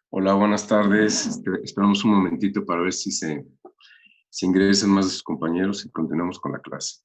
Hola, buenas tardes. Esperamos un momentito para ver si se ingresan más de sus compañeros y continuamos con la clase.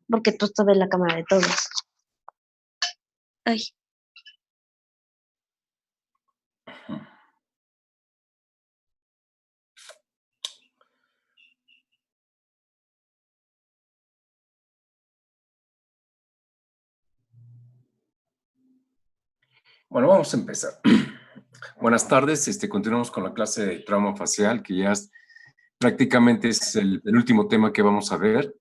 Porque tú estás en la cámara de todos. Ay. Bueno, vamos a empezar. Buenas tardes. Continuamos con la clase de trauma facial, que ya prácticamente es el último tema que vamos a ver.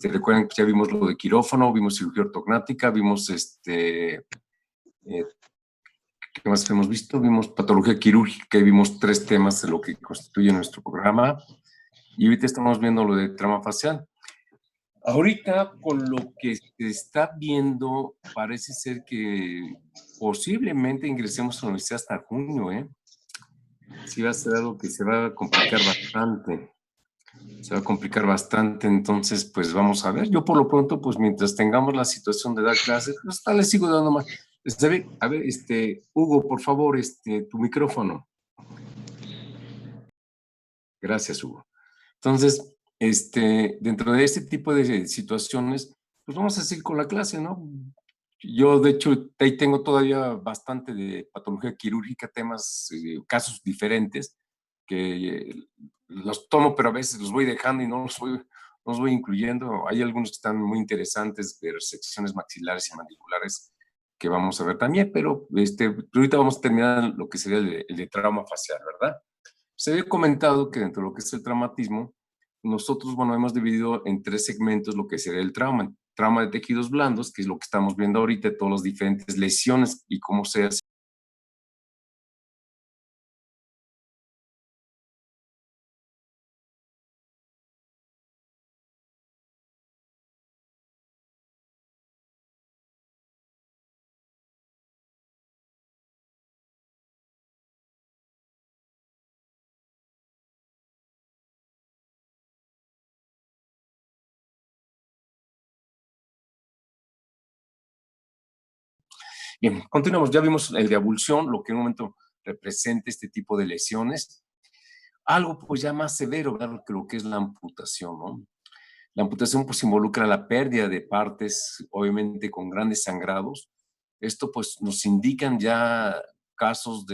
Recuerden que ya vimos lo de quirófano, vimos cirugía ortognática, vimos ¿qué más hemos visto? Vimos patología quirúrgica y vimos 3 temas de lo que constituye nuestro programa. Y ahorita estamos viendo lo de trauma facial. Ahorita, con lo que se está viendo, parece ser que posiblemente ingresemos a la universidad hasta junio, ¿eh? Sí va a ser algo que se va a complicar bastante. Se va a complicar bastante, entonces, pues vamos a ver. Yo por lo pronto, pues mientras tengamos la situación de dar clases, pues hasta les sigo dando más. A ver, Hugo, por favor, tu micrófono. Gracias, Hugo. Entonces, dentro de este tipo de situaciones, pues vamos a seguir con la clase, ¿no? Yo, de hecho, ahí tengo todavía bastante de patología quirúrgica, temas, casos diferentes, que los tomo, pero a veces los voy dejando y no los voy incluyendo. Hay algunos que están muy interesantes de resecciones maxilares y mandibulares que vamos a ver también, pero ahorita vamos a terminar lo que sería el de trauma facial, ¿verdad? Se había comentado que dentro de lo que es el traumatismo, nosotros, bueno, hemos dividido en tres segmentos lo que sería el trauma. Trauma de tejidos blandos, que es lo que estamos viendo ahorita, todas las diferentes lesiones y cómo se hace. Bien, continuamos. Ya vimos el de abulsión, lo que en un momento representa este tipo de lesiones. Algo pues ya más severo, ¿verdad? Que lo que es la amputación, ¿no? La amputación pues involucra la pérdida de partes, obviamente con grandes sangrados. Esto pues nos indican ya casos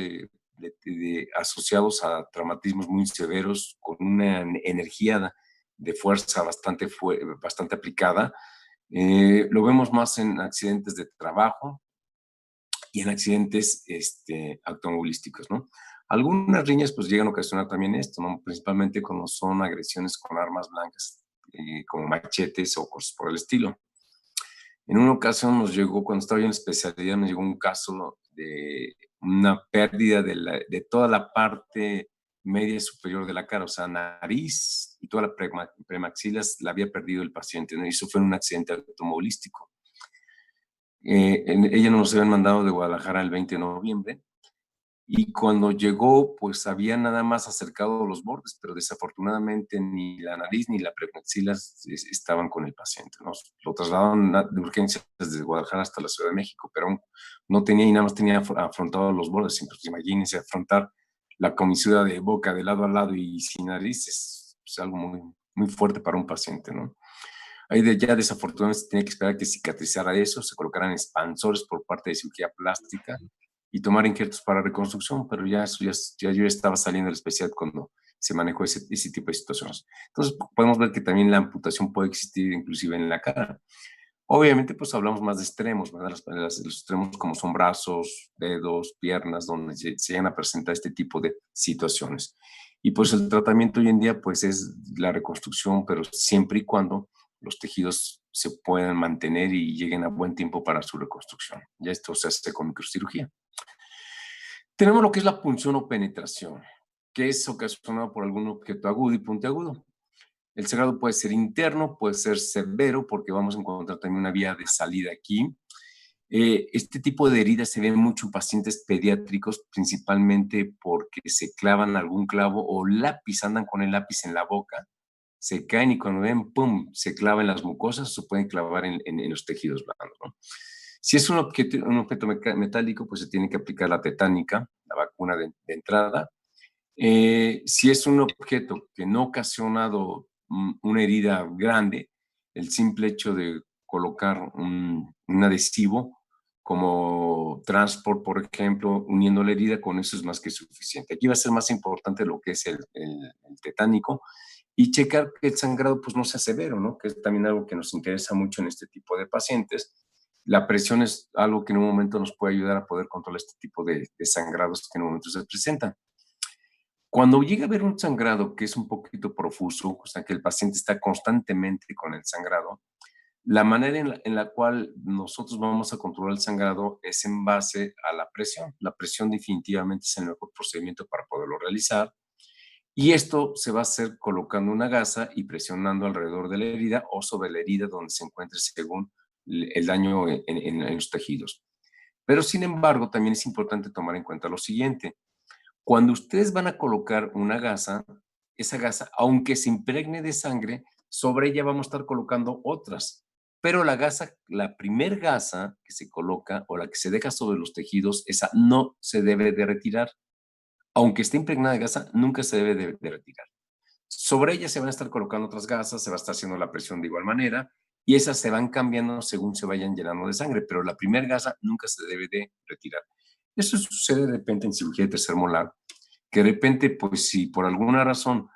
asociados a traumatismos muy severos, con una energía de fuerza bastante aplicada. Lo vemos más en accidentes de trabajo y en accidentes automovilísticos, ¿no? Algunas riñas pues llegan a ocasionar también esto, ¿no? Principalmente cuando son agresiones con armas blancas, como machetes o cosas por el estilo. En una ocasión nos llegó, cuando estaba yo en especialidad, nos llegó un caso de una pérdida de toda la parte media superior de la cara, o sea, nariz y toda la premaxilas la había perdido el paciente, ¿no? Y eso fue en un accidente automovilístico. Ella nos habían mandado de Guadalajara el 20 de noviembre y cuando llegó, pues había nada más acercado los bordes, pero desafortunadamente ni la nariz ni la premaxilas estaban con el paciente. Nos lo trasladaron de urgencias desde Guadalajara hasta la Ciudad de México, pero no tenía y nada más tenía afrontado los bordes. Entonces, imagínense afrontar la comisura de boca de lado a lado y sin nariz es algo muy, muy fuerte para un paciente, ¿no? Ahí ya desafortunadamente se tenía que esperar que cicatrizara eso, se colocaran expansores por parte de cirugía plástica y tomar injertos para reconstrucción, pero ya, eso ya yo estaba saliendo del especial cuando se manejó ese tipo de situaciones. Entonces podemos ver que también la amputación puede existir inclusive en la cara. Obviamente pues hablamos más de extremos, ¿verdad? Los extremos como son brazos, dedos, piernas, donde se llegan a presentar este tipo de situaciones. Y pues el tratamiento hoy en día pues es la reconstrucción, pero siempre y cuando los tejidos se puedan mantener y lleguen a buen tiempo para su reconstrucción. Ya esto se hace con microcirugía. Tenemos lo que es la punción o penetración, que es ocasionado por algún objeto agudo y puntiagudo. El sangrado puede ser interno, puede ser severo, porque vamos a encontrar también una vía de salida aquí. Este tipo de heridas se ven mucho en pacientes pediátricos, principalmente porque se clavan algún clavo o lápiz, andan con el lápiz en la boca, se caen y cuando ven, ¡pum!, se clava en las mucosas, se pueden clavar en los tejidos blandos, ¿no? Si es un objeto metálico, pues se tiene que aplicar la tetánica, la vacuna de entrada. Si es un objeto que no ha ocasionado una herida grande, el simple hecho de colocar un adhesivo como transport, por ejemplo, uniendo la herida, con eso es más que suficiente. Aquí va a ser más importante lo que es el tetánico y checar que el sangrado pues no sea severo, ¿no? Que es también algo que nos interesa mucho en este tipo de pacientes. La presión es algo que en un momento nos puede ayudar a poder controlar este tipo de sangrados que en un momento se presentan. Cuando llega a haber un sangrado que es un poquito profuso, o sea, que el paciente está constantemente con el sangrado, la manera en la cual nosotros vamos a controlar el sangrado es en base a la presión. La presión definitivamente es el mejor procedimiento para poderlo realizar. Y esto se va a hacer colocando una gasa y presionando alrededor de la herida o sobre la herida donde se encuentre según el daño en los tejidos. Pero sin embargo, también es importante tomar en cuenta lo siguiente. Cuando ustedes van a colocar una gasa, esa gasa, aunque se impregne de sangre, sobre ella vamos a estar colocando otras. Pero la gasa, la primer gasa que se coloca o la que se deja sobre los tejidos, esa no se debe de retirar. Aunque esté impregnada de gasa, nunca se debe de retirar. Sobre ella se van a estar colocando otras gasas, se va a estar haciendo la presión de igual manera y esas se van cambiando según se vayan llenando de sangre, pero la primera gasa nunca se debe de retirar. Eso sucede de repente en cirugía de tercer molar, que de repente, pues si por alguna razón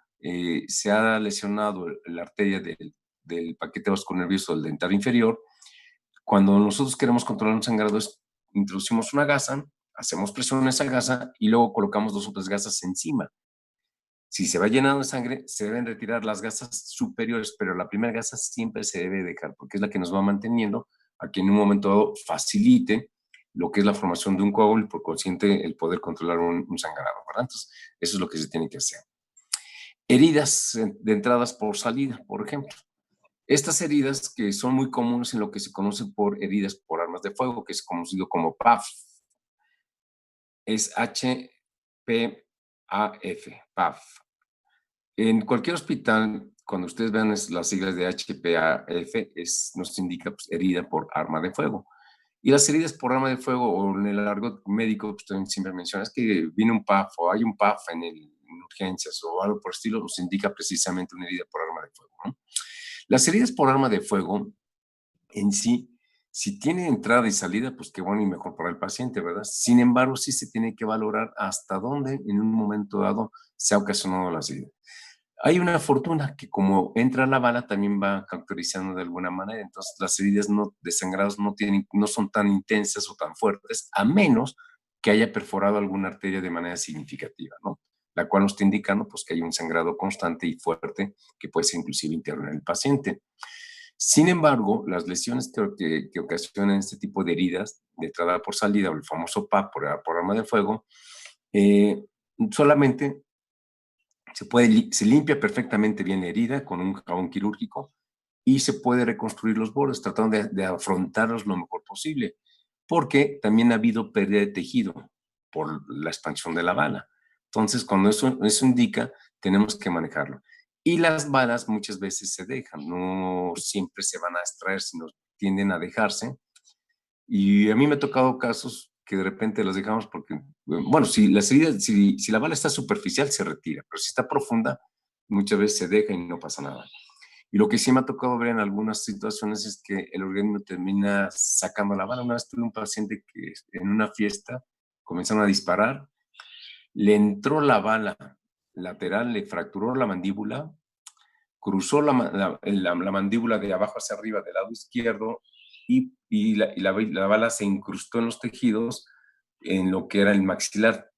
se ha lesionado la arteria del paquete vasculonervioso del dentario inferior, cuando nosotros queremos controlar un sangrado, introducimos una gasa, hacemos presión en esa gasa y luego colocamos 2 o 3 gasas encima. Si se va llenando de sangre, se deben retirar las gasas superiores, pero la primera gasa siempre se debe dejar porque es la que nos va manteniendo a que en un momento dado facilite lo que es la formación de un coágulo y por consiguiente el poder controlar un sangrado, ¿verdad? Entonces, eso es lo que se tiene que hacer. Heridas de entradas por salida, por ejemplo. Estas heridas que son muy comunes en lo que se conoce por heridas por armas de fuego, que es conocido como PAF, es HPAF, PAF. En cualquier hospital, cuando ustedes vean las siglas de HPAF, nos indica pues, herida por arma de fuego. Y las heridas por arma de fuego, o en el argot médico, pues también siempre mencionas que viene un PAF o hay un PAF en urgencias o algo por el estilo, nos indica precisamente una herida por arma de fuego, ¿no? Las heridas por arma de fuego en sí, si tiene entrada y salida, pues qué bueno y mejor para el paciente, ¿verdad? Sin embargo, sí se tiene que valorar hasta dónde en un momento dado se ha ocasionado la herida. Hay una fortuna que como entra la bala también va cauterizando de alguna manera, entonces las heridas desangradas no son tan intensas o tan fuertes, a menos que haya perforado alguna arteria de manera significativa, ¿no? La cual nos está indicando pues, que hay un sangrado constante y fuerte que puede ser inclusive interno en el paciente. Sin embargo, las lesiones que ocasionan este tipo de heridas, de entrada por salida o el famoso PAP por arma de fuego, solamente se limpia perfectamente bien la herida con un jabón quirúrgico y se puede reconstruir los bordes tratando de afrontarlos lo mejor posible, porque también ha habido pérdida de tejido por la expansión de la bala. Entonces, cuando eso indica, tenemos que manejarlo. Y las balas muchas veces se dejan, no siempre se van a extraer, sino tienden a dejarse. Y a mí me ha tocado casos que de repente las dejamos porque, bueno, si la bala está superficial, se retira, pero si está profunda, muchas veces se deja y no pasa nada. Y lo que sí me ha tocado ver en algunas situaciones es que el organismo termina sacando la bala. Una vez tuve un paciente que en una fiesta comenzaron a disparar, le entró la bala lateral, le fracturó la mandíbula, cruzó la mandíbula de abajo hacia arriba del lado izquierdo y la bala se incrustó en los tejidos en lo que era el maxilar,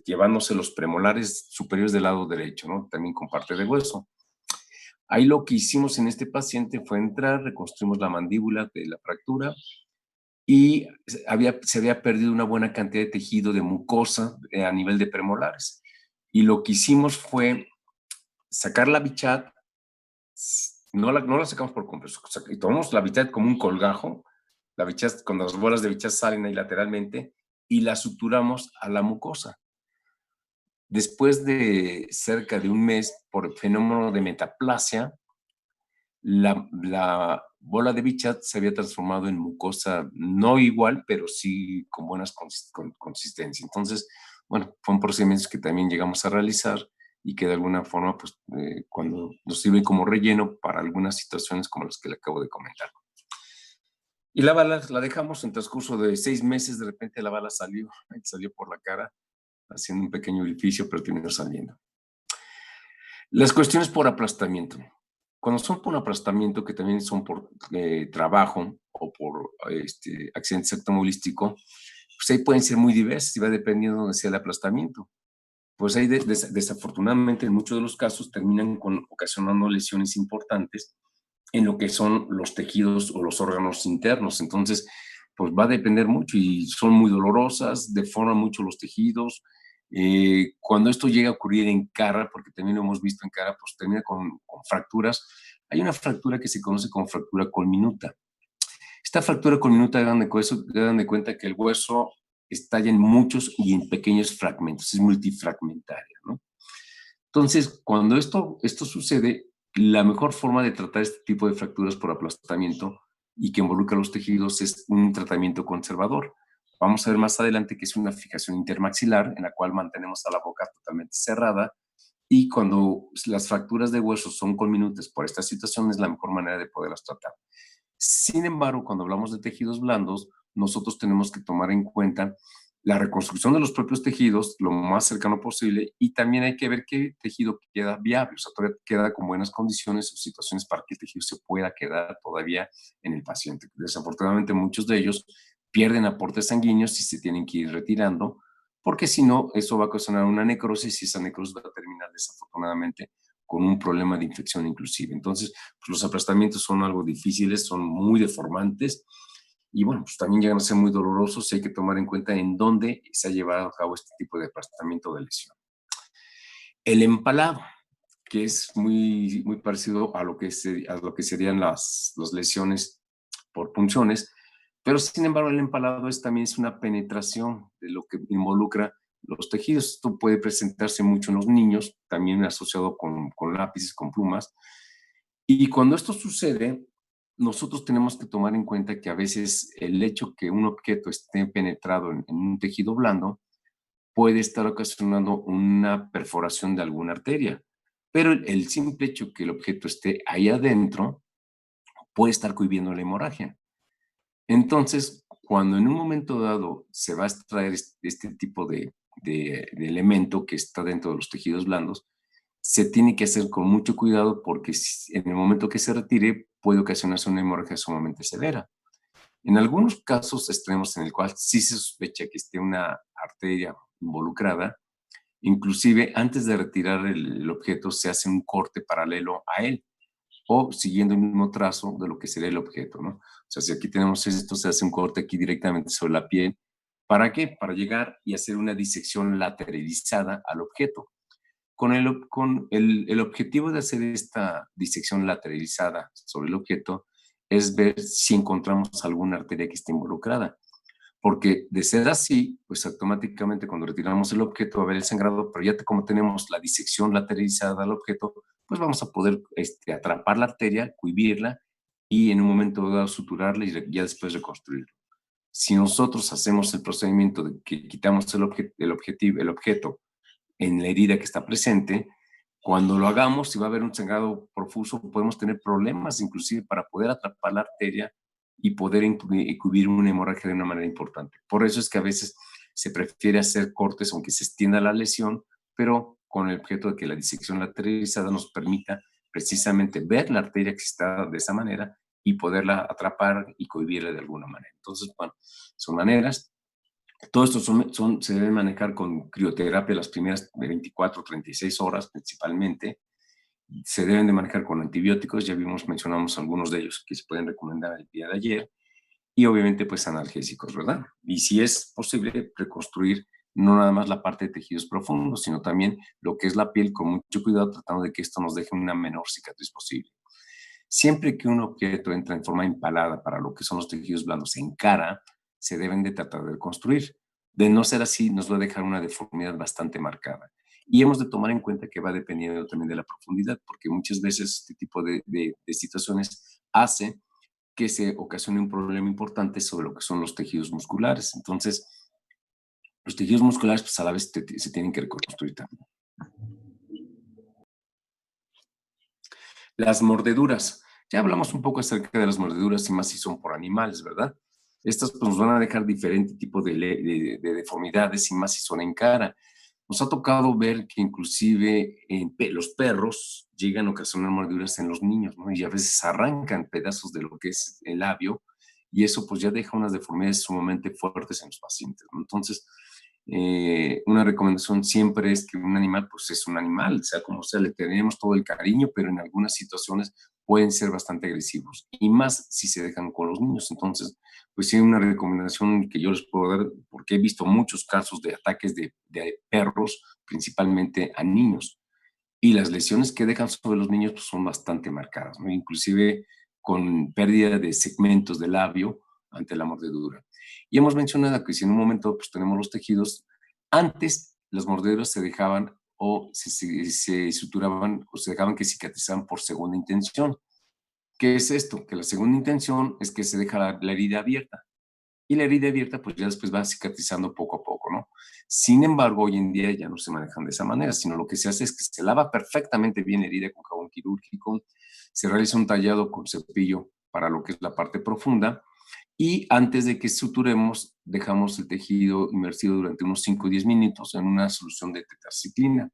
llevándose los premolares superiores del lado derecho, ¿no? También con parte de hueso. Ahí lo que hicimos en este paciente fue entrar, reconstruimos la mandíbula de la fractura y se había perdido una buena cantidad de tejido de mucosa a nivel de premolares. Y lo que hicimos fue sacar la bichat, no la sacamos por completo, y tomamos la bichat como un colgajo, la bichat, cuando las bolas de bichat salen ahí lateralmente, y la suturamos a la mucosa. Después de cerca de un mes, por fenómeno de metaplasia, la bola de bichat se había transformado en mucosa, no igual, pero sí con buenas consistencias. Entonces, bueno, fueron procedimientos que también llegamos a realizar y que de alguna forma, pues, cuando nos sirven como relleno para algunas situaciones como las que le acabo de comentar. Y la bala la dejamos en transcurso de 6 meses, de repente la bala salió por la cara, haciendo un pequeño orificio, pero terminó saliendo. Las cuestiones por aplastamiento. Cuando son por aplastamiento, que también son por trabajo o por accidente automovilístico, pues ahí pueden ser muy diversas y va dependiendo de dónde sea el aplastamiento. Pues ahí desafortunadamente en muchos de los casos terminan ocasionando lesiones importantes en lo que son los tejidos o los órganos internos. Entonces, pues va a depender mucho y son muy dolorosas, deforman mucho los tejidos. Cuando esto llega a ocurrir en cara, porque también lo hemos visto en cara, pues termina con fracturas. Hay una fractura que se conoce como fractura colminuta. Esta fractura colminuta, hagan de cuenta que el hueso estalla en muchos y en pequeños fragmentos, es multifragmentaria, ¿no? Entonces, cuando esto sucede, la mejor forma de tratar este tipo de fracturas por aplastamiento y que involucra los tejidos es un tratamiento conservador. Vamos a ver más adelante que es una fijación intermaxilar en la cual mantenemos a la boca totalmente cerrada y cuando las fracturas de huesos son colminutes por esta situación es la mejor manera de poderlas tratar. Sin embargo, cuando hablamos de tejidos blandos, nosotros tenemos que tomar en cuenta la reconstrucción de los propios tejidos lo más cercano posible y también hay que ver qué tejido queda viable, o sea, todavía queda con buenas condiciones o situaciones para que el tejido se pueda quedar todavía en el paciente. Desafortunadamente, muchos de ellos pierden aportes sanguíneos y se tienen que ir retirando, porque si no, eso va a ocasionar una necrosis y esa necrosis va a terminar desafortunadamente con un problema de infección inclusive. Entonces, pues los aplastamientos son algo difíciles, son muy deformantes y bueno, pues también llegan a ser muy dolorosos y hay que tomar en cuenta en dónde se ha llevado a cabo este tipo de aplastamiento de lesión. El empalado, que es muy parecido a lo que, a lo que serían las lesiones por punciones, pero sin embargo el empalado también es una penetración de lo que involucra los tejidos. Esto puede presentarse mucho en los niños, también asociado con lápices, con plumas, y cuando esto sucede, nosotros tenemos que tomar en cuenta que a veces el hecho que un objeto esté penetrado en un tejido blando puede estar ocasionando una perforación de alguna arteria, pero el simple hecho que el objeto esté ahí adentro puede estar cohibiendo la hemorragia. Entonces, cuando en un momento dado se va a extraer este tipo de elemento que está dentro de los tejidos blandos, se tiene que hacer con mucho cuidado porque en el momento que se retire puede ocasionarse una hemorragia sumamente severa. En algunos casos extremos en el cual sí se sospecha que esté una arteria involucrada, inclusive antes de retirar el objeto se hace un corte paralelo a él o siguiendo el mismo trazo de lo que sería el objeto, ¿no? O sea, si aquí tenemos esto, se hace un corte aquí directamente sobre la piel. ¿Para qué? Para llegar y hacer una disección lateralizada al objeto. Con el objetivo de hacer esta disección lateralizada sobre el objeto es ver si encontramos alguna arteria que esté involucrada. Porque de ser así, pues automáticamente cuando retiramos el objeto va a haber el sangrado, pero ya como tenemos la disección lateralizada al objeto, pues vamos a poder atrapar la arteria, cohibirla y en un momento dado suturarla y ya después reconstruirlo. Si nosotros hacemos el procedimiento de que quitamos el objeto en la herida que está presente, cuando lo hagamos, si va a haber un sangrado profuso, podemos tener problemas inclusive para poder atrapar la arteria y poder cubrir una hemorragia de una manera importante. Por eso es que a veces se prefiere hacer cortes aunque se extienda la lesión, pero con el objeto de que la disección lateralizada nos permita precisamente ver la arteria que está de esa manera y poderla atrapar y cohibirla de alguna manera. Entonces, bueno, son maneras. Todo esto se debe manejar con crioterapia las primeras de 24 36 horas principalmente. Se deben de manejar con antibióticos, ya mencionamos algunos de ellos que se pueden recomendar el día de ayer, y obviamente pues analgésicos, ¿verdad? Y si es posible, reconstruir no nada más la parte de tejidos profundos, sino también lo que es la piel con mucho cuidado, tratando de que esto nos deje una menor cicatriz posible. Siempre que un objeto entra en forma empalada para lo que son los tejidos blandos en cara, se deben de tratar de reconstruir. De no ser así, nos va a dejar una deformidad bastante marcada. Y hemos de tomar en cuenta que va dependiendo también de la profundidad, porque muchas veces este tipo de situaciones hace que se ocasione un problema importante sobre lo que son los tejidos musculares. Entonces, los tejidos musculares, pues a la vez se tienen que reconstruir también. Las mordeduras. Ya hablamos un poco acerca de las mordeduras y más si son por animales, ¿verdad? Estas pues, nos van a dejar diferente tipo de deformidades y más si son en cara. Nos ha tocado ver que inclusive los perros llegan a ocasionar mordeduras en los niños, ¿no? Y a veces arrancan pedazos de lo que es el labio y eso pues ya deja unas deformidades sumamente fuertes en los pacientes, ¿no? Entonces, una recomendación siempre es que un animal, pues es un animal, sea como sea, le tenemos todo el cariño, pero en algunas situaciones pueden ser bastante agresivos, y más si se dejan con los niños. Entonces, pues sí, una recomendación que yo les puedo dar, porque he visto muchos casos de ataques de perros, principalmente a niños, y las lesiones que dejan sobre los niños pues, son bastante marcadas, ¿no? Inclusive con pérdida de segmentos del labio ante la mordedura. Y hemos mencionado que si en un momento pues, tenemos los tejidos, antes las mordeduras se dejaban o se suturaban o se dejaban que cicatrizaban por segunda intención. ¿Qué es esto? Que la segunda intención es que se deja la herida abierta. Y la herida abierta, pues ya después va cicatrizando poco a poco, ¿no? Sin embargo, hoy en día ya no se manejan de esa manera, sino lo que se hace es que se lava perfectamente bien la herida con jabón quirúrgico, se realiza un tallado con cepillo para lo que es la parte profunda. Y antes de que suturemos, dejamos el tejido inmersivo durante unos 5 o 10 minutos en una solución de tetracyclina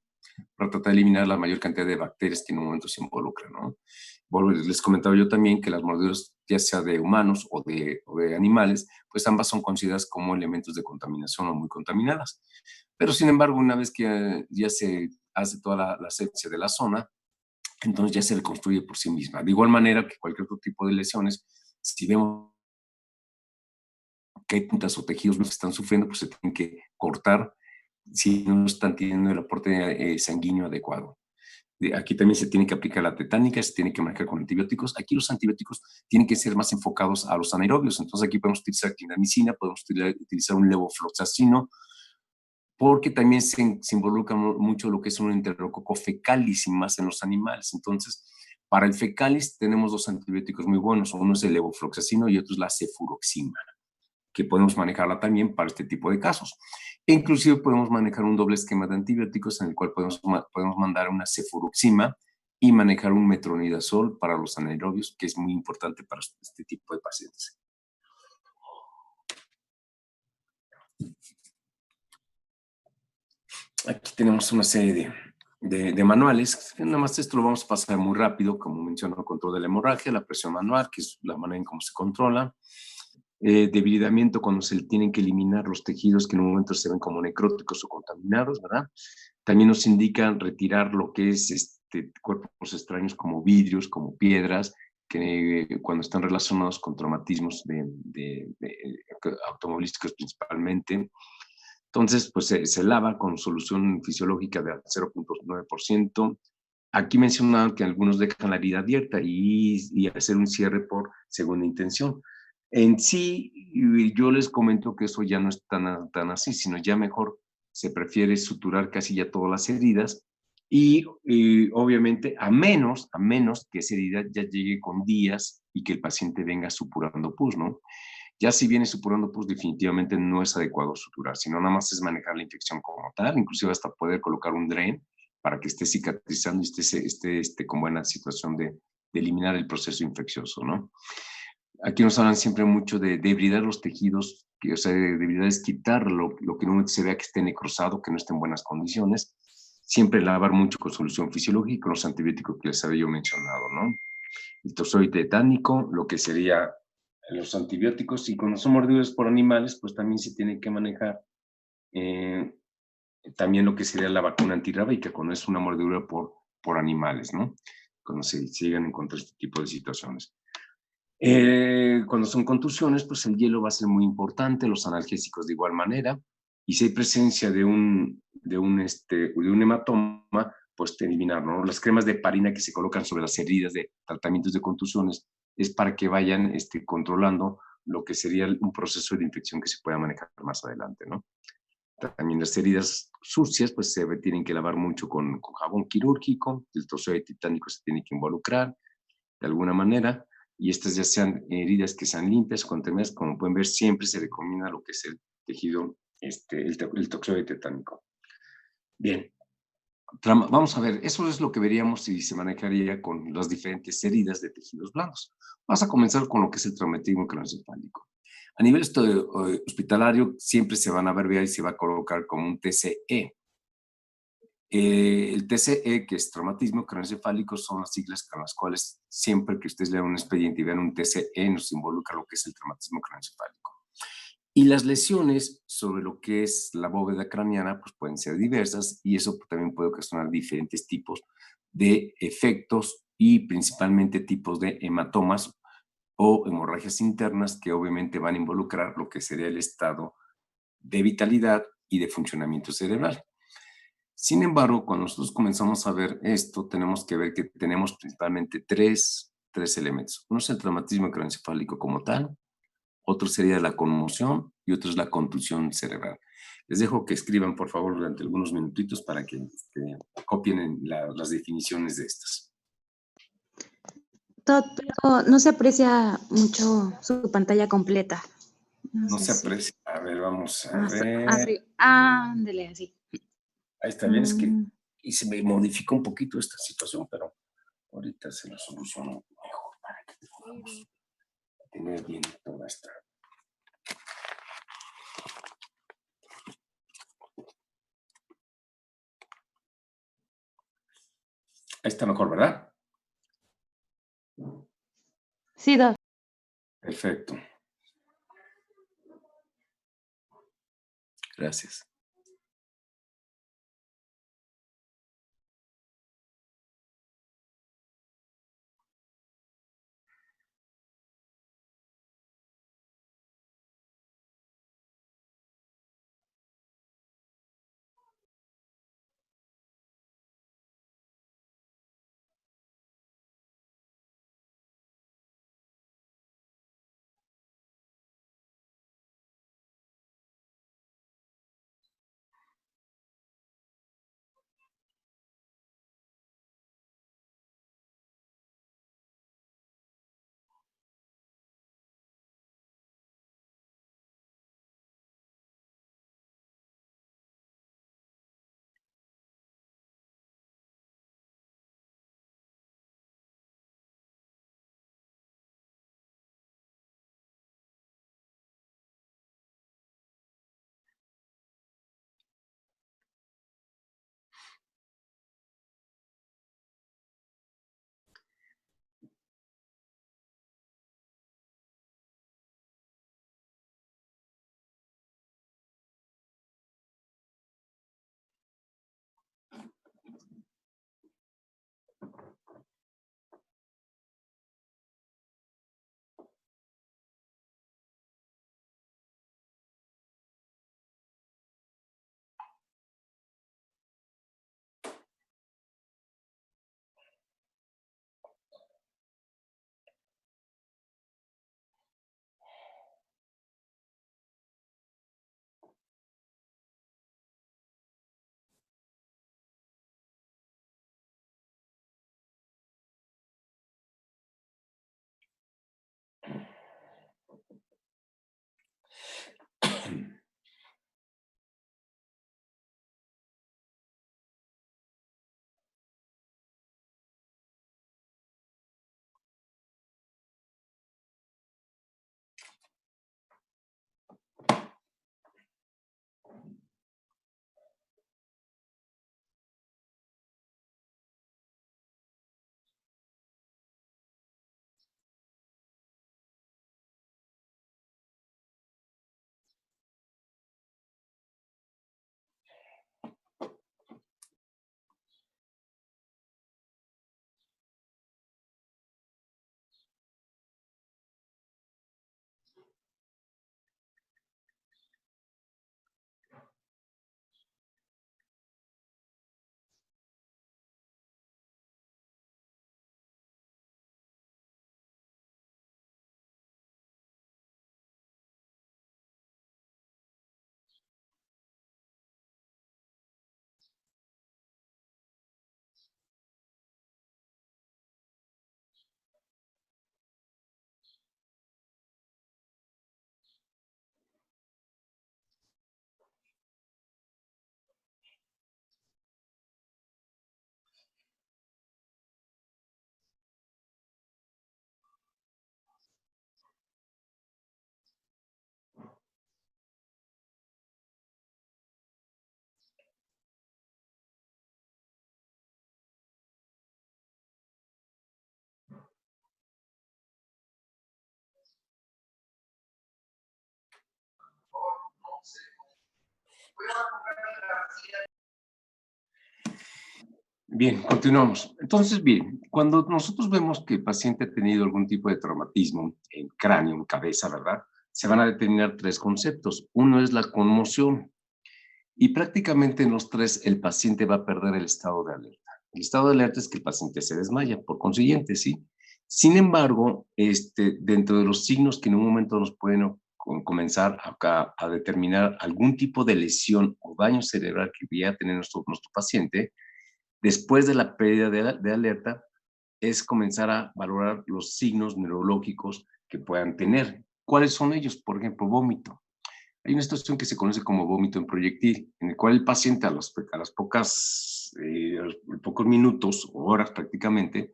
para tratar de eliminar la mayor cantidad de bacterias que en un momento se involucran, ¿no? Bueno, les comentaba yo también que las mordeduras, ya sea de humanos o de animales, pues ambas son consideradas como elementos de contaminación o muy contaminadas. Pero sin embargo, una vez que ya se hace toda la asepsia de la zona, entonces ya se reconstruye por sí misma. De igual manera que cualquier otro tipo de lesiones, si vemos que hay puntas o tejidos que están sufriendo, pues se tienen que cortar si no están teniendo el aporte sanguíneo adecuado. Aquí también se tiene que aplicar la tetánica, se tiene que marcar con antibióticos. Aquí los antibióticos tienen que ser más enfocados a los anaerobios. Entonces aquí podemos utilizar clindamicina, podemos utilizar un levofloxacino, porque también se involucra mucho lo que es un enterococo fecalis y más en los animales. Entonces, para el fecalis tenemos 2 antibióticos muy buenos. Uno es el levofloxacino y otro es la cefuroxima, que podemos manejarla también para este tipo de casos. E inclusive podemos manejar un doble esquema de antibióticos en el cual podemos mandar una cefuroxima y manejar un metronidazol para los anaerobios, que es muy importante para este tipo de pacientes. Aquí tenemos una serie de manuales. Nada más esto lo vamos a pasar muy rápido, como menciono, control de la hemorragia, la presión manual, que es la manera en cómo se controla. Debilitamiento cuando se tienen que eliminar los tejidos que en un momento se ven como necróticos o contaminados, ¿verdad? También nos indican retirar lo que es cuerpos extraños como vidrios, como piedras, que cuando están relacionados con traumatismos automovilísticos principalmente. Entonces, pues se lava con solución fisiológica de 0.9%. Aquí mencionaban que algunos dejan la herida abierta y hacer un cierre por segunda intención. En sí, yo les comento que eso ya no es tan así, sino ya mejor se prefiere suturar casi ya todas las heridas y obviamente a menos que esa herida ya llegue con días y que el paciente venga supurando pus, ¿no? Ya si viene supurando pus, definitivamente no es adecuado suturar, sino nada más es manejar la infección como tal, inclusive hasta poder colocar un drain para que esté cicatrizando y esté con buena situación de eliminar el proceso infeccioso, ¿no? Aquí nos hablan siempre mucho de debridar los tejidos, o sea, debridar es quitar lo que no se vea que esté necrosado, que no esté en buenas condiciones. Siempre lavar mucho con solución fisiológica, con los antibióticos que les había yo mencionado, ¿no? El tozoide tetánico, lo que sería los antibióticos, y cuando son mordidas por animales, pues también se tiene que manejar también lo que sería la vacuna antirrábica, cuando es una mordedura por animales, ¿no? Cuando se llegan a encontrar este tipo de situaciones. Cuando son contusiones, pues el hielo va a ser muy importante, los analgésicos de igual manera, y si hay presencia de un hematoma, pues eliminar, ¿no? Las cremas de heparina que se colocan sobre las heridas de tratamientos de contusiones es para que vayan controlando lo que sería un proceso de infección que se pueda manejar más adelante, ¿no? También las heridas sucias, pues se tienen que lavar mucho con jabón quirúrgico, el tozoide titánico se tiene que involucrar de alguna manera, y estas ya sean heridas que sean limpias, contaminadas, como pueden ver, siempre se recomienda lo que es el tejido, el tozoide tetánico. Bien, vamos a ver, eso es lo que veríamos si se manejaría con las diferentes heridas de tejidos blandos. Vamos a comenzar con lo que es el traumatismo craneoencefálico. A nivel hospitalario, siempre se van a ver y se va a colocar como un TCE. El TCE, que es traumatismo craneoencefálico, son las siglas con las cuales siempre que ustedes lean un expediente y vean un TCE, nos involucra lo que es el traumatismo craneoencefálico. Y las lesiones sobre lo que es la bóveda craneana pues pueden ser diversas y eso también puede ocasionar diferentes tipos de efectos y principalmente tipos de hematomas o hemorragias internas que obviamente van a involucrar lo que sería el estado de vitalidad y de funcionamiento cerebral. Sin embargo, cuando nosotros comenzamos a ver esto, tenemos que ver que tenemos principalmente tres elementos. Uno es el traumatismo craneoencefálico como tal, otro sería la conmoción y otro es la contusión cerebral. Les dejo que escriban, por favor, durante algunos minutitos para que copien las definiciones de estas. No se aprecia mucho su pantalla completa. No se aprecia. A ver, vamos a ver. Así, ándele, así. Ahí está bien, es que y se me modificó un poquito esta situación, pero ahorita se lo soluciono mejor para que tengamos. tener bien toda esta. Ahí está mejor, ¿verdad? Sí, Doc. Perfecto. Gracias. Bien, continuamos. Entonces, bien, cuando nosotros vemos que el paciente ha tenido algún tipo de traumatismo en cráneo, en cabeza, ¿verdad? Se van a determinar tres conceptos. Uno es la conmoción y prácticamente en los tres el paciente va a perder el estado de alerta. El estado de alerta es que el paciente se desmaya, por consiguiente, ¿sí? Sin embargo, dentro de los signos que en un momento nos pueden comenzar a determinar algún tipo de lesión o daño cerebral que vaya a tener nuestro paciente, después de la pérdida de alerta, es comenzar a valorar los signos neurológicos que puedan tener. ¿Cuáles son ellos? Por ejemplo, vómito. Hay una situación que se conoce como vómito en proyectil, en el cual el paciente a los pocos minutos o horas prácticamente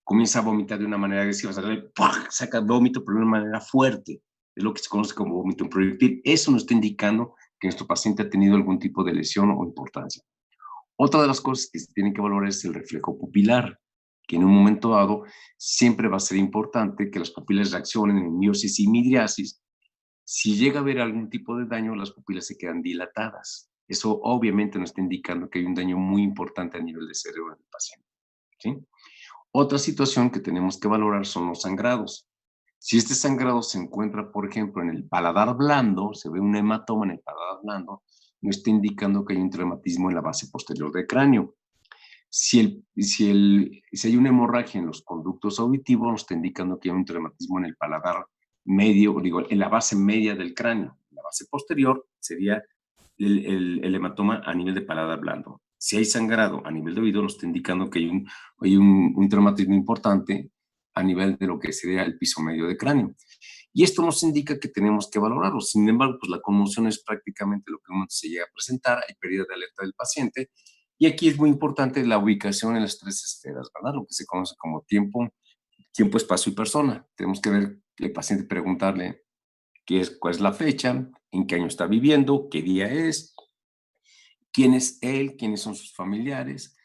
comienza a vomitar de una manera agresiva, saca vómito, pero de una manera fuerte. Es lo que se conoce como vómito proyectil. Eso nos está indicando que nuestro paciente ha tenido algún tipo de lesión o importancia. Otra de las cosas que se tienen que valorar es el reflejo pupilar, que en un momento dado siempre va a ser importante que las pupilas reaccionen en miosis y midriasis. Si llega a haber algún tipo de daño, las pupilas se quedan dilatadas. Eso obviamente nos está indicando que hay un daño muy importante a nivel de cerebro del paciente, ¿sí? Otra situación que tenemos que valorar son los sangrados. Si este sangrado se encuentra, por ejemplo, en el paladar blando, se ve un hematoma en el paladar blando, nos está indicando que hay un traumatismo en la base posterior del cráneo. Si hay una hemorragia en los conductos auditivos, nos está indicando que hay un traumatismo en el paladar medio, digo, en la base media del cráneo. La base posterior sería el hematoma a nivel de paladar blando. Si hay sangrado a nivel de oído, nos está indicando que hay un traumatismo importante a nivel de lo que sería el piso medio del cráneo. Y esto nos indica que tenemos que valorarlo. Sin embargo, pues la conmoción es prácticamente lo que uno se llega a presentar, hay pérdida de alerta del paciente. Y aquí es muy importante la ubicación en las tres esferas, ¿verdad? Lo que se conoce como tiempo, espacio y persona. Tenemos que ver el paciente, preguntarle cuál es la fecha, en qué año está viviendo, qué día es, quién es él, quiénes son sus familiares,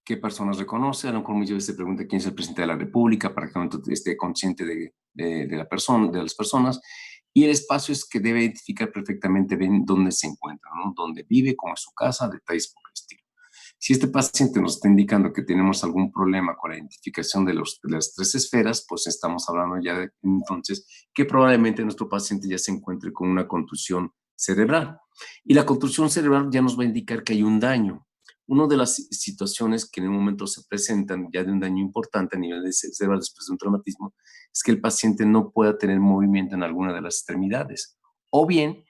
qué personas reconoce. A lo mejor muchas veces se pregunta quién es el presidente de la República para que esté consciente de la persona, de las personas. Y el espacio es que debe identificar perfectamente bien dónde se encuentra, ¿no? Dónde vive, cómo es su casa, detalles por el estilo. Si este paciente nos está indicando que tenemos algún problema con la identificación de las tres esferas, pues estamos hablando ya de entonces que probablemente nuestro paciente ya se encuentre con una contusión cerebral. Y la contusión cerebral ya nos va a indicar que hay un daño. Una de las situaciones que en un momento se presentan ya de un daño importante a nivel de cerebral después de un traumatismo es que el paciente no pueda tener movimiento en alguna de las extremidades. O bien,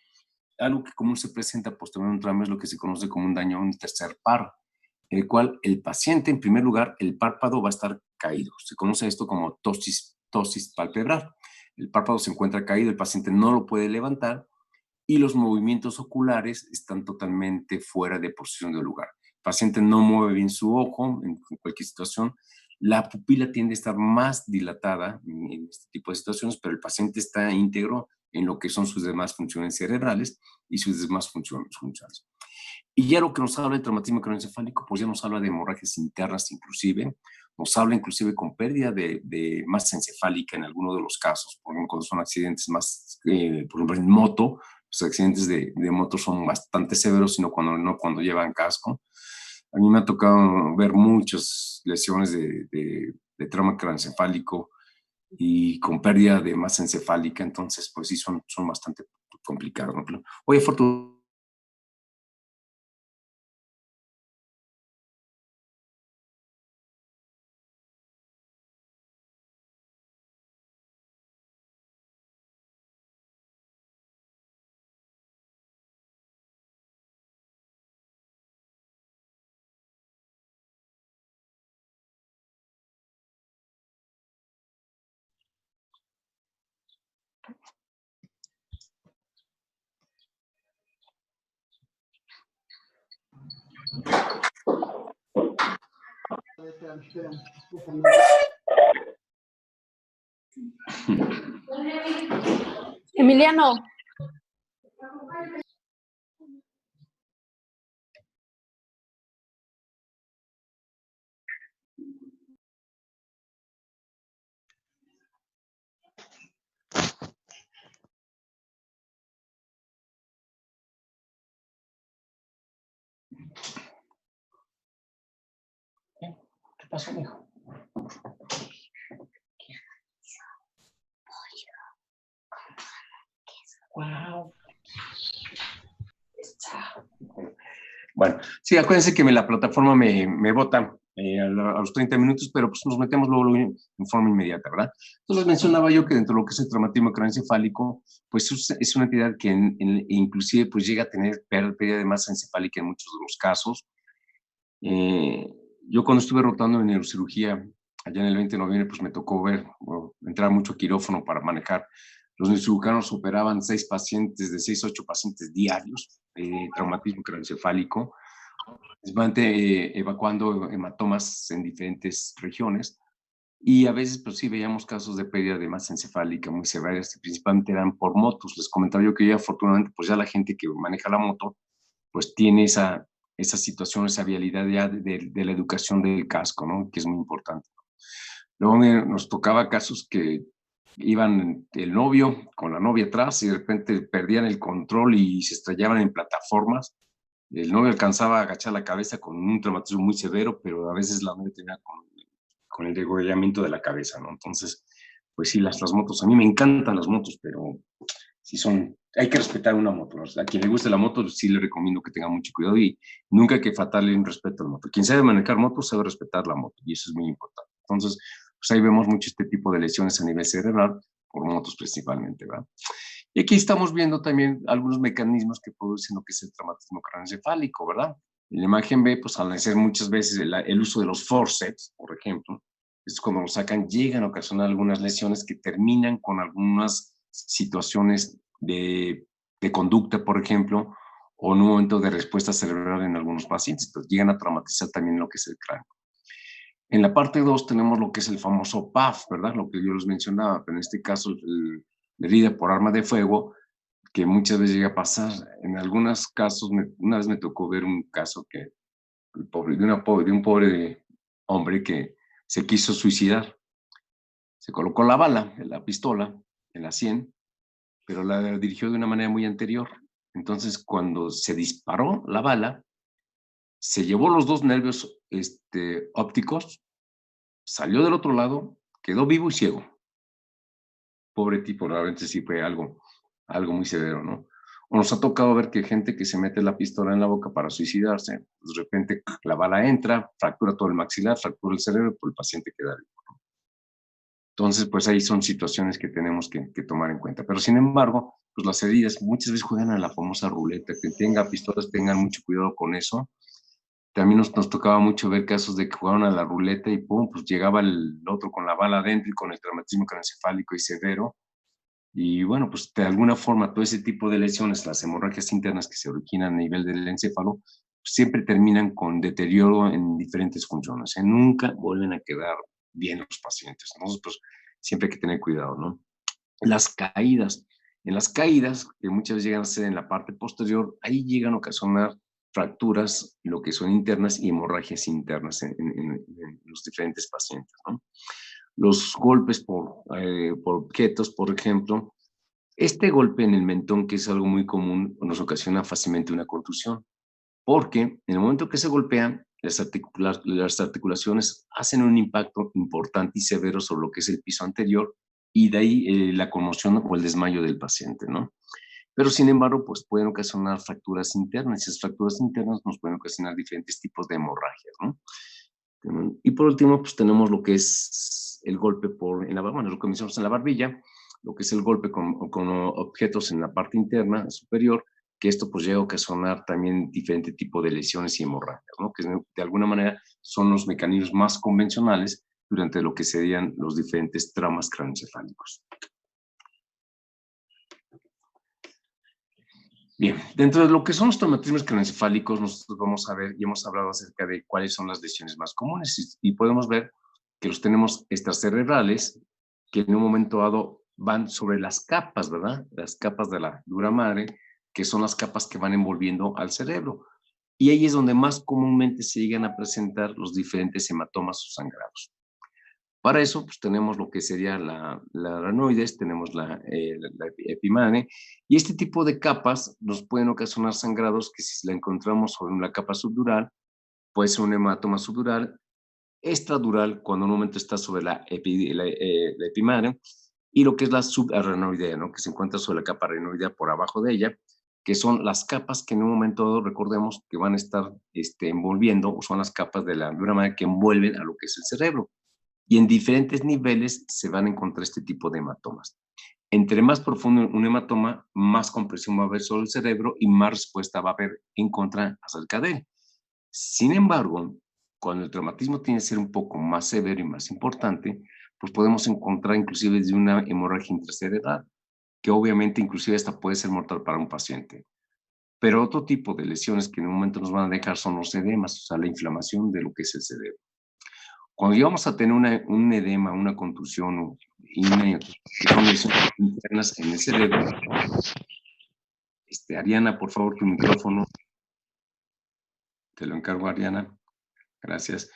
algo que común se presenta posterior a un trauma es lo que se conoce como un daño a un tercer par, en el cual el paciente, en primer lugar, el párpado va a estar caído. Se conoce esto como ptosis palpebral. El párpado se encuentra caído, el paciente no lo puede levantar y los movimientos oculares están totalmente fuera de posición de lugar. El paciente no mueve bien su ojo en cualquier situación. La pupila tiende a estar más dilatada en este tipo de situaciones, pero el paciente está íntegro en lo que son sus demás funciones cerebrales y sus demás funciones. Y ya lo que nos habla el traumatismo craneoencefálico, pues ya nos habla de hemorragias internas inclusive, nos habla inclusive con pérdida de masa encefálica en algunos de los casos, por ejemplo, cuando son accidentes más, por ejemplo, en moto, los accidentes de moto son bastante severos, sino cuando llevan casco. A mí me ha tocado ver muchas lesiones de trauma craneoencefálico y con pérdida de masa encefálica, entonces pues sí son bastante complicados, ¿no? Oye, Fortuna. Emiliano. ¿Qué pasó, mijo? Wow. Bueno, sí, acuérdense que la plataforma me bota a los 30 minutos, pero pues nos metemos luego en forma inmediata, ¿verdad? Entonces mencionaba yo que dentro de lo que es el traumatismo craneoencefálico, pues es una entidad que inclusive pues llega a tener pérdida de masa encefálica en muchos de los casos. Yo cuando estuve rotando en neurocirugía allá en el 20 de noviembre, pues me tocó entrar mucho a quirófano para manejar. Los neurocirujanos operaban 6 pacientes, de 6 a 8 pacientes diarios, traumatismo craneoencefálico, evacuando hematomas en diferentes regiones. Y a veces, pues sí, veíamos casos de pérdida de masa encefálica muy severas, y principalmente eran por motos. Les comentaba yo que ya afortunadamente, pues ya la gente que maneja la moto, pues tiene esa situación, esa vialidad ya de la educación del casco, ¿no? Que es muy importante. Luego nos tocaba casos que iban el novio con la novia atrás y de repente perdían el control y se estrellaban en plataformas. El novio alcanzaba a agachar la cabeza con un traumatismo muy severo, pero a veces la novia tenía con el degollamiento de la cabeza, ¿no? Entonces, pues sí, las motos, a mí me encantan las motos, pero sí hay que respetar una moto, ¿no? A quien le guste la moto, sí le recomiendo que tenga mucho cuidado y nunca hay que faltarle un respeto a la moto. Quien sabe manejar moto sabe respetar la moto y eso es muy importante. Entonces, pues ahí vemos mucho este tipo de lesiones a nivel cerebral, por motos principalmente, ¿verdad? Y aquí estamos viendo también algunos mecanismos que producen lo que es el traumatismo craneoencefálico, ¿verdad? En la imagen B, pues al hacer muchas veces el uso de los forceps, por ejemplo, es cuando lo sacan, llegan a ocasionar algunas lesiones que terminan con algunas situaciones de conducta, por ejemplo, o en un momento de respuesta cerebral en algunos pacientes. Entonces llegan a traumatizar también lo que es el cráneo. En la parte 2 tenemos lo que es el famoso PAF, ¿verdad? Lo que yo les mencionaba, pero en este caso la herida por arma de fuego, que muchas veces llega a pasar. En algunos casos, una vez me tocó ver un caso que de un pobre hombre que se quiso suicidar. Se colocó la bala, la pistola, en la 100, pero la dirigió de una manera muy anterior. Entonces, cuando se disparó la bala, se llevó los dos nervios ópticos, salió del otro lado, quedó vivo y ciego. Pobre tipo, realmente sí fue algo muy severo, ¿no? O nos ha tocado ver que gente que se mete la pistola en la boca para suicidarse, pues de repente la bala entra, fractura todo el maxilar, fractura el cerebro, pues el paciente queda vivo. Entonces, pues ahí son situaciones que tenemos que tomar en cuenta. Pero sin embargo, pues las heridas muchas veces juegan a la famosa ruleta. Que tenga pistolas, tengan mucho cuidado con eso. También nos tocaba mucho ver casos de que jugaron a la ruleta y pum, pues llegaba el otro con la bala adentro y con el traumatismo craneoencefálico y severo. Y bueno, pues de alguna forma todo ese tipo de lesiones, las hemorragias internas que se originan a nivel del encéfalo, pues siempre terminan con deterioro en diferentes funciones. Nunca vuelven a quedar bien los pacientes. Entonces, pues siempre hay que tener cuidado, ¿no? Las caídas. En las caídas, que muchas veces llegan a ser en la parte posterior, ahí llegan a ocasionar fracturas, lo que son internas y hemorragias internas en los diferentes pacientes, ¿no? Los golpes por objetos, por ejemplo, este golpe en el mentón, que es algo muy común, nos ocasiona fácilmente una contusión, porque en el momento que se golpean, las articulaciones hacen un impacto importante y severo sobre lo que es el piso anterior y de ahí la conmoción o el desmayo del paciente, ¿no? Pero sin embargo, pues pueden ocasionar fracturas internas y esas fracturas internas nos pueden ocasionar diferentes tipos de hemorragias, ¿no? Y por último, pues tenemos lo que es el golpe bueno, lo que mencionamos en la barbilla, lo que es el golpe con objetos en la parte interna superior, que esto pues llega a ocasionar también diferente tipo de lesiones y hemorragias, ¿no? Que de alguna manera son los mecanismos más convencionales durante lo que serían los diferentes traumas craneoencefálicos. Bien, dentro de lo que son los traumatismos craneoencefálicos, nosotros vamos a ver y hemos hablado acerca de cuáles son las lesiones más comunes y podemos ver que los tenemos extracerebrales, que en un momento dado van sobre las capas, ¿verdad? Las capas de la dura madre, que son las capas que van envolviendo al cerebro. Y ahí es donde más comúnmente se llegan a presentar los diferentes hematomas o sangrados. Para eso, pues tenemos lo que sería la aranoides, tenemos la epimane, y este tipo de capas nos pueden ocasionar sangrados que si la encontramos sobre la capa subdural, puede ser un hematoma subdural, extradural, cuando en un momento está sobre la epimane, y lo que es la subaranoidea, ¿no? Que se encuentra sobre la capa aranoidea por abajo de ella, que son las capas que en un momento dado, recordemos, que van a estar envolviendo, o son las capas de la dura madre que envuelven a lo que es el cerebro. Y en diferentes niveles se van a encontrar este tipo de hematomas. Entre más profundo un hematoma, más compresión va a haber sobre el cerebro y más respuesta va a haber en contra acerca de él. Sin embargo, cuando el traumatismo tiene que ser un poco más severo y más importante, pues podemos encontrar inclusive desde una hemorragia intracerebral, que obviamente inclusive esta puede ser mortal para un paciente. Pero otro tipo de lesiones que en un momento nos van a dejar son los edemas, o sea, la inflamación de lo que es el cerebro. Cuando llegamos a tener un edema, una contusión que son lesiones internas en el cerebro, Ariana, por favor, tu micrófono. Te lo encargo, Ariana. Gracias.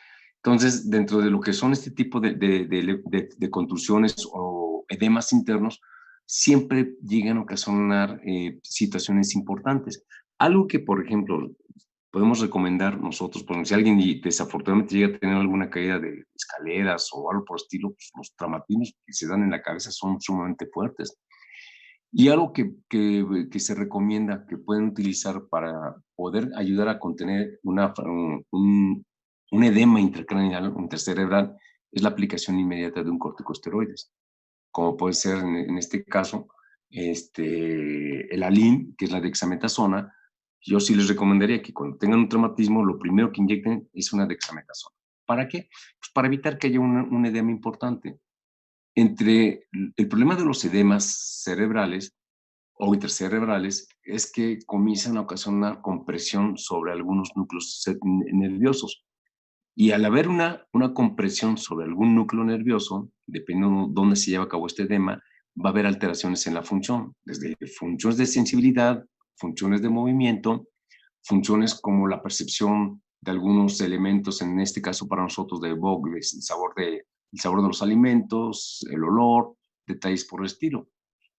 Entonces, dentro de lo que son este tipo de contusiones o edemas internos, siempre llegan a ocasionar situaciones importantes. Algo que, por ejemplo, podemos recomendar nosotros, por ejemplo, si alguien desafortunadamente llega a tener alguna caída de escaleras o algo por el estilo, pues los traumatismos que se dan en la cabeza son sumamente fuertes. Y algo que se recomienda que pueden utilizar para poder ayudar a contener un edema intracraneal, intercerebral, es la aplicación inmediata de un corticosteroides, como puede ser en este caso el Alin, que es la dexametasona. Yo sí les recomendaría que cuando tengan un traumatismo, lo primero que inyecten es una dexametasona. ¿Para qué? Pues para evitar que haya un edema importante. Entre el problema de los edemas cerebrales o intercerebrales es que comienzan a ocasionar compresión sobre algunos núcleos nerviosos. Y al haber una compresión sobre algún núcleo nervioso, dependiendo de dónde se lleva a cabo este edema, va a haber alteraciones en la función, desde funciones de sensibilidad, funciones de movimiento, funciones como la percepción de algunos elementos, en este caso para nosotros de BOG, el sabor de los alimentos, el olor, detalles por el estilo.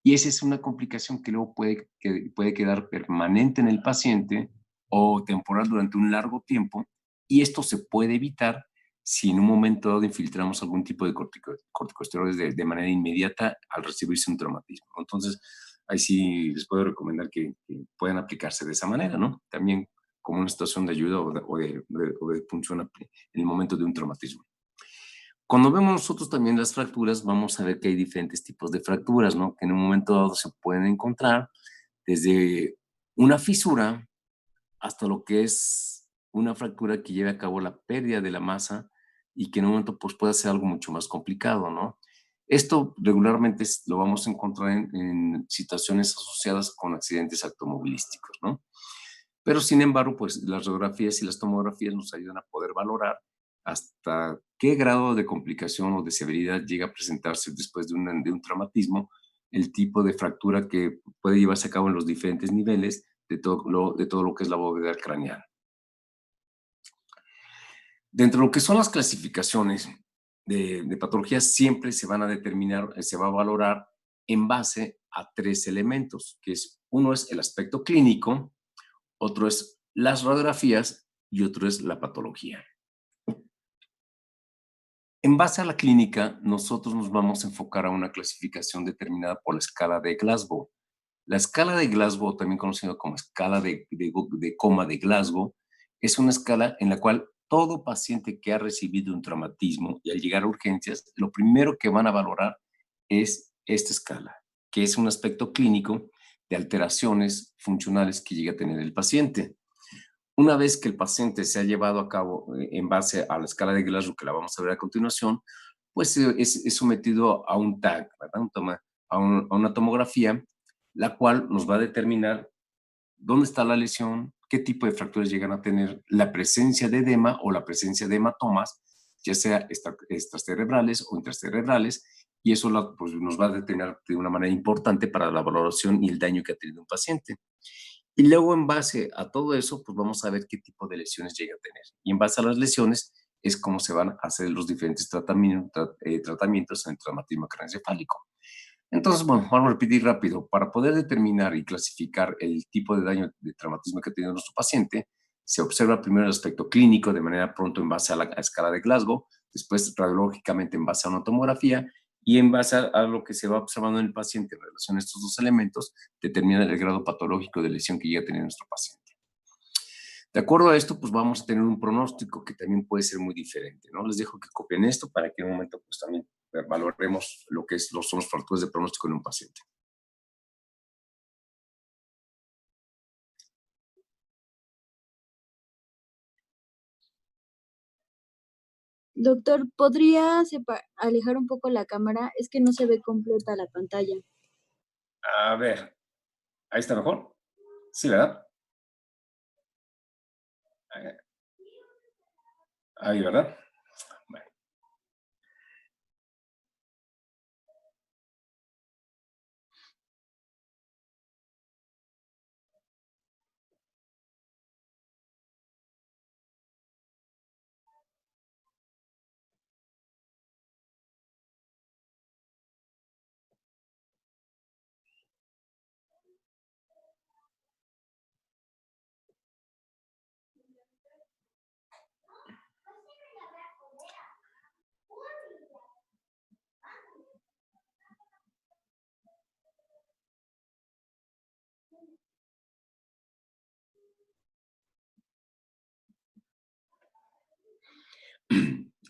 Y esa es una complicación que luego puede quedar permanente en el paciente o temporal durante un largo tiempo, y esto se puede evitar si en un momento dado infiltramos algún tipo de corticosteroides de manera inmediata al recibirse un traumatismo. Entonces, ahí sí les puedo recomendar que puedan aplicarse de esa manera, ¿no? También como una situación de ayuda o de punción en el momento de un traumatismo. Cuando vemos nosotros también las fracturas, vamos a ver que hay diferentes tipos de fracturas, ¿no? Que en un momento dado se pueden encontrar desde una fisura hasta lo que es una fractura que lleve a cabo la pérdida de la masa y que en un momento pues, pueda ser algo mucho más complicado, ¿no? Esto regularmente lo vamos a encontrar en situaciones asociadas con accidentes automovilísticos, ¿no? Pero sin embargo, pues las radiografías y las tomografías nos ayudan a poder valorar hasta qué grado de complicación o de severidad llega a presentarse después de un traumatismo, el tipo de fractura que puede llevarse a cabo en los diferentes niveles de todo lo que es la bóveda craneal. Dentro de lo que son las clasificaciones de patologías, siempre se van a determinar, se va a valorar en base a tres elementos, que es uno es el aspecto clínico, otro es las radiografías y otro es la patología. En base a la clínica, nosotros nos vamos a enfocar a una clasificación determinada por la escala de Glasgow. La escala de Glasgow, también conocida como escala de coma de Glasgow, es una escala en la cual todo paciente que ha recibido un traumatismo y al llegar a urgencias, lo primero que van a valorar es esta escala, que es un aspecto clínico de alteraciones funcionales que llega a tener el paciente. Una vez que el paciente se ha llevado a cabo en base a la escala de Glasgow, que la vamos a ver a continuación, pues es sometido a un TAC, ¿verdad? A una tomografía, la cual nos va a determinar dónde está la lesión, qué tipo de fracturas llegan a tener, la presencia de edema o la presencia de hematomas, ya sea extracerebrales o intracerebrales, y eso pues, nos va a determinar de una manera importante para la valoración y el daño que ha tenido un paciente. Y luego, en base a todo eso, pues vamos a ver qué tipo de lesiones llega a tener. Y en base a las lesiones es cómo se van a hacer los diferentes tratamientos en el traumatismo craneoencefálico. Entonces, bueno, vamos a repetir rápido. Para poder determinar y clasificar el tipo de daño de traumatismo que ha tenido nuestro paciente, se observa primero el aspecto clínico de manera pronto en base a la escala de Glasgow, después radiológicamente en base a una tomografía y en base a lo que se va observando en el paciente en relación a estos dos elementos, determina el grado patológico de lesión que llega a tener nuestro paciente. De acuerdo a esto, pues vamos a tener un pronóstico que también puede ser muy diferente, ¿no? Les dejo que copien esto para que en un momento pues también valoremos lo que son los factores de pronóstico en un paciente. Doctor, ¿podría alejar un poco la cámara? Es que no se ve completa la pantalla. A ver, ahí está mejor. Sí, ¿verdad? Ahí, ¿verdad? Bueno,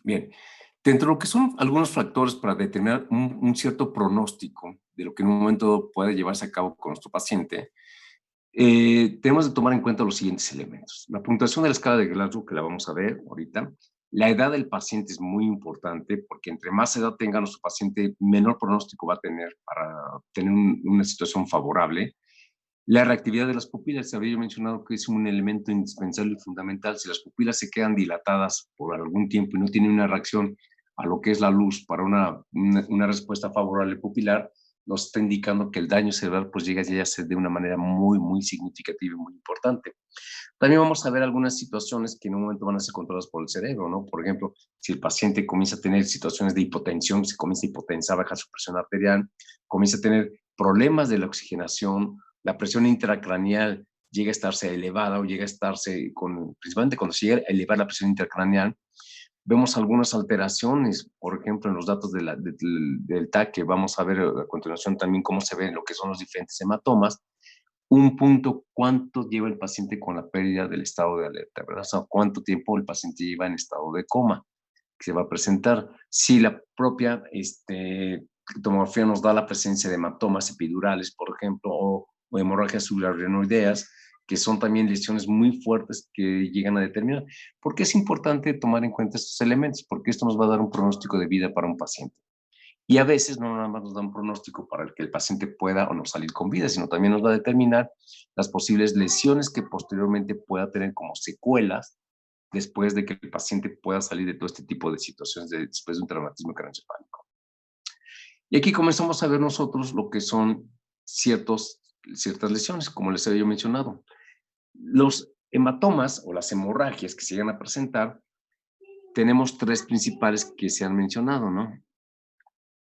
Bien, dentro de lo que son algunos factores para determinar un cierto pronóstico de lo que en un momento puede llevarse a cabo con nuestro paciente, tenemos de tomar en cuenta los siguientes elementos. La puntuación de la escala de Glasgow, que la vamos a ver ahorita. La edad del paciente es muy importante porque entre más edad tenga nuestro paciente, menor pronóstico va a tener para tener una situación favorable. La reactividad de las pupilas, había mencionado que es un elemento indispensable y fundamental. Si las pupilas se quedan dilatadas por algún tiempo y no tienen una reacción a lo que es la luz para una respuesta favorable pupilar, nos está indicando que el daño cerebral pues llega ya a ser de una manera muy, muy significativa y muy importante. También vamos a ver algunas situaciones que en un momento van a ser controladas por el cerebro, ¿no? Por ejemplo, si el paciente comienza a tener situaciones de hipotensión, se comienza a hipotensar, baja su presión arterial, comienza a tener problemas de la oxigenación, la presión intracraneal llega a estarse elevada o llega a estarse, principalmente cuando se llega a elevar la presión intracraneal, vemos algunas alteraciones, por ejemplo, en los datos del TAC, que vamos a ver a continuación también cómo se ven lo que son los diferentes hematomas. Un punto, cuánto lleva el paciente con la pérdida del estado de alerta, ¿verdad? O sea, cuánto tiempo el paciente lleva en estado de coma, que se va a presentar. Si la propia tomografía nos da la presencia de hematomas epidurales, por ejemplo, o hemorragias subarachnoideas, que son también lesiones muy fuertes que llegan a determinar. ¿Por qué es importante tomar en cuenta estos elementos? Porque esto nos va a dar un pronóstico de vida para un paciente. Y a veces no nada más nos da un pronóstico para el que el paciente pueda o no salir con vida, sino también nos va a determinar las posibles lesiones que posteriormente pueda tener como secuelas después de que el paciente pueda salir de todo este tipo de situaciones después de un traumatismo craneoencefálico. Y aquí comenzamos a ver nosotros lo que son ciertas lesiones, como les había mencionado. Los hematomas o las hemorragias que se llegan a presentar, tenemos tres principales que se han mencionado, ¿no?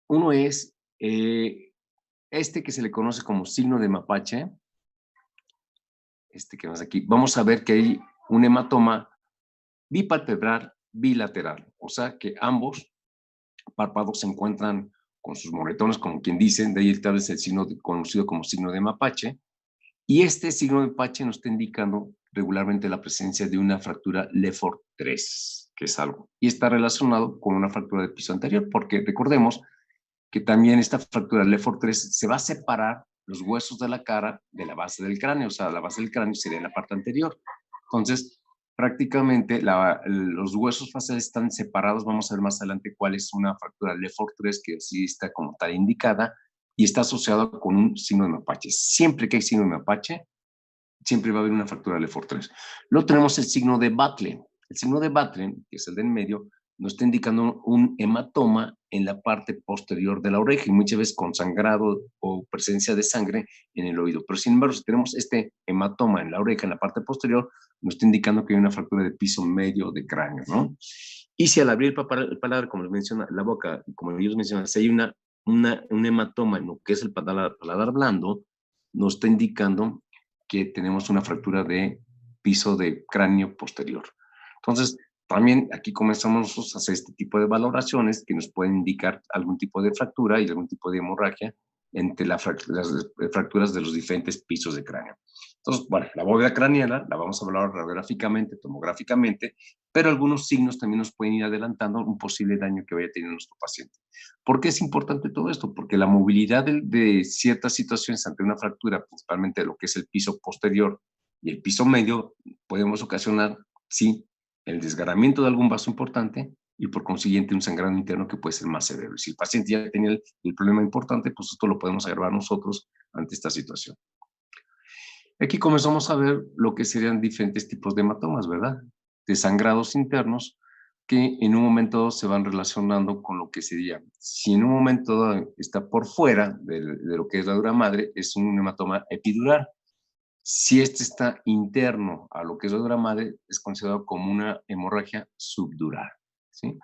Uno es este que se le conoce como signo de mapache, este que vemos aquí. Vamos a ver que hay un hematoma bipalpebral bilateral, o sea que ambos párpados se encuentran con sus moretones, como quien dice, de ahí tal vez el signo conocido como signo de mapache, y este signo de mapache nos está indicando regularmente la presencia de una fractura Lefort 3, que es algo, y está relacionado con una fractura de piso anterior, porque recordemos que también esta fractura Lefort 3 se va a separar los huesos de la cara de la base del cráneo, o sea, la base del cráneo sería en la parte anterior. Entonces, prácticamente los huesos faciales están separados. Vamos a ver más adelante cuál es una fractura Lefort 3 que sí está como tal indicada y está asociada con un signo de mapache. Siempre que hay signo de mapache, siempre va a haber una fractura Lefort 3. Luego tenemos el signo de Battle. El signo de Battle, que es el del medio, nos está indicando un hematoma en la parte posterior de la oreja y muchas veces con sangrado o presencia de sangre en el oído. Pero sin embargo, si tenemos este hematoma en la oreja, en la parte posterior, nos está indicando que hay una fractura de piso medio de cráneo, ¿no? Y si al abrir el paladar, como les menciona, la boca, como ellos mencionan, si hay un hematoma en lo que es el paladar blando, nos está indicando que tenemos una fractura de piso de cráneo posterior. Entonces, también aquí comenzamos a hacer este tipo de valoraciones que nos pueden indicar algún tipo de fractura y algún tipo de hemorragia entre las fracturas de los diferentes pisos de cráneo. Entonces, bueno, la bóveda craneal la vamos a valorar radiográficamente, tomográficamente, pero algunos signos también nos pueden ir adelantando un posible daño que vaya teniendo nuestro paciente. ¿Por qué es importante todo esto? Porque la movilidad de ciertas situaciones ante una fractura, principalmente lo que es el piso posterior y el piso medio, podemos ocasionar, sí, el desgarramiento de algún vaso importante y por consiguiente un sangrado interno que puede ser más severo. Si el paciente ya tenía el problema importante, pues esto lo podemos agravar nosotros ante esta situación. Aquí comenzamos a ver lo que serían diferentes tipos de hematomas, ¿verdad? De sangrados internos que en un momento se van relacionando con lo que sería, si en un momento está por fuera de lo que es la dura madre, es un hematoma epidural. Si este está interno a lo que es la dura madre, es considerado como una hemorragia subdural, ¿sí?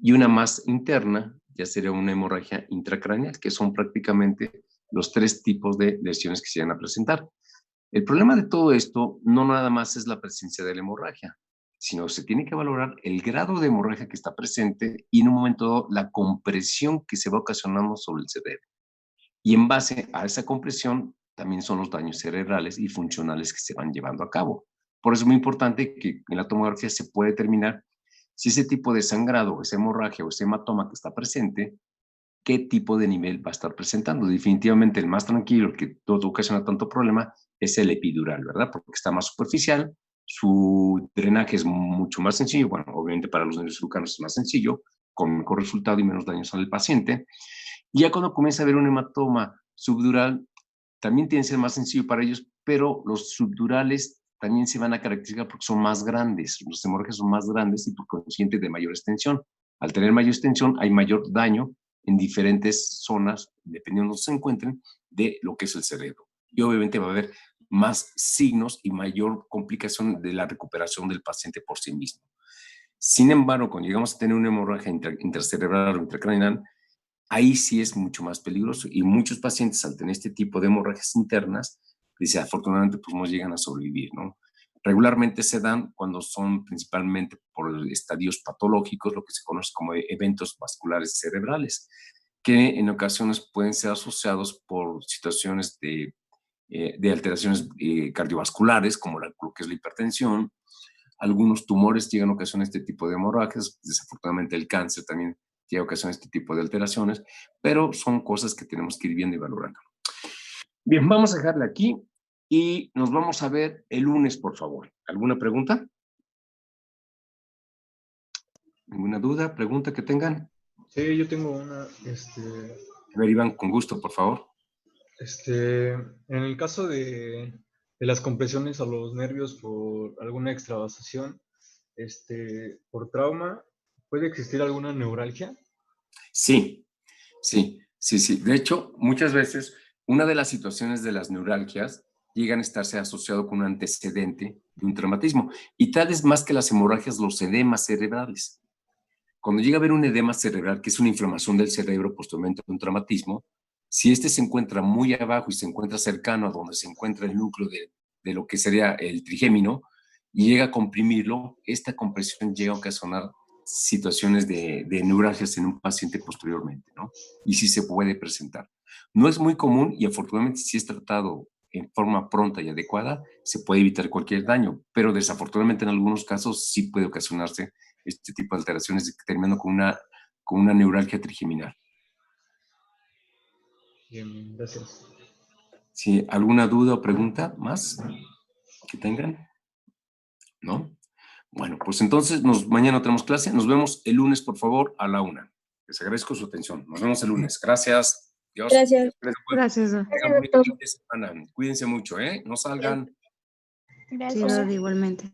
Y una más interna ya sería una hemorragia intracraneal, que son prácticamente los tres tipos de lesiones que se van a presentar. El problema de todo esto no nada más es la presencia de la hemorragia, sino se tiene que valorar el grado de hemorragia que está presente y en un momento dado la compresión que se va ocasionando sobre el cerebro. Y en base a esa compresión también son los daños cerebrales y funcionales que se van llevando a cabo. Por eso es muy importante que en la tomografía se pueda determinar si ese tipo de sangrado, esa hemorragia o ese hematoma que está presente, qué tipo de nivel va a estar presentando. Definitivamente el más tranquilo, el que no ocasiona tanto problema, es el epidural, ¿verdad? Porque está más superficial, su drenaje es mucho más sencillo, bueno, obviamente para los nervios cercanos es más sencillo, con mejor resultado y menos daños al paciente. Y ya cuando comienza a haber un hematoma subdural, también tiene que ser más sencillo para ellos, pero los subdurales también se van a caracterizar porque son más grandes, los hemorragias son más grandes y por consiguiente de mayor extensión. Al tener mayor extensión hay mayor daño en diferentes zonas, dependiendo de donde se encuentren, de lo que es el cerebro. Y obviamente va a haber más signos y mayor complicación de la recuperación del paciente por sí mismo. Sin embargo, cuando llegamos a tener una hemorragia intracerebral o intracraneal, ahí sí es mucho más peligroso y muchos pacientes al tener este tipo de hemorragias internas, desafortunadamente pues no llegan a sobrevivir, ¿no? Regularmente se dan cuando son principalmente por estadios patológicos, lo que se conoce como eventos vasculares cerebrales, que en ocasiones pueden ser asociados por situaciones de alteraciones cardiovasculares, como lo que es la hipertensión. Algunos tumores llegan a ocasionar este tipo de hemorragias, desafortunadamente el cáncer también llega a ocasionar este tipo de alteraciones, pero son cosas que tenemos que ir viendo y valorando. Bien, vamos a dejarle aquí y nos vamos a ver el lunes, por favor. ¿Alguna pregunta? ¿Ninguna duda, pregunta que tengan? Sí, yo tengo una, A ver, Iván, con gusto, por favor. en el caso de las compresiones a los nervios por alguna extravasación, por trauma, ¿puede existir alguna neuralgia? Sí, sí, sí, sí. De hecho, muchas veces una de las situaciones de las neuralgias llegan a estarse asociado con un antecedente de un traumatismo. Y tal es más que las hemorragias, los edemas cerebrales. Cuando llega a haber un edema cerebral, que es una inflamación del cerebro posteriormente de un traumatismo, si este se encuentra muy abajo y se encuentra cercano a donde se encuentra el núcleo de lo que sería el trigémino, y llega a comprimirlo, esta compresión llega a ocasionar situaciones de neuralgias en un paciente posteriormente, ¿no? Y sí se puede presentar. No es muy común y afortunadamente si es tratado en forma pronta y adecuada, se puede evitar cualquier daño, pero desafortunadamente en algunos casos sí puede ocasionarse este tipo de alteraciones terminando con una neuralgia trigeminal. Bien, gracias. ¿Sí? ¿Alguna duda o pregunta más que tengan? ¿No? Bueno, pues entonces mañana no tenemos clase. Nos vemos el lunes, por favor, a la 1:00. Les agradezco su atención. Nos vemos el lunes. Gracias. Dios. Gracias. Gracias, Tengan Gracias, bonito doctor. fin de semana. Cuídense mucho, ¿eh? No salgan. sí, igualmente.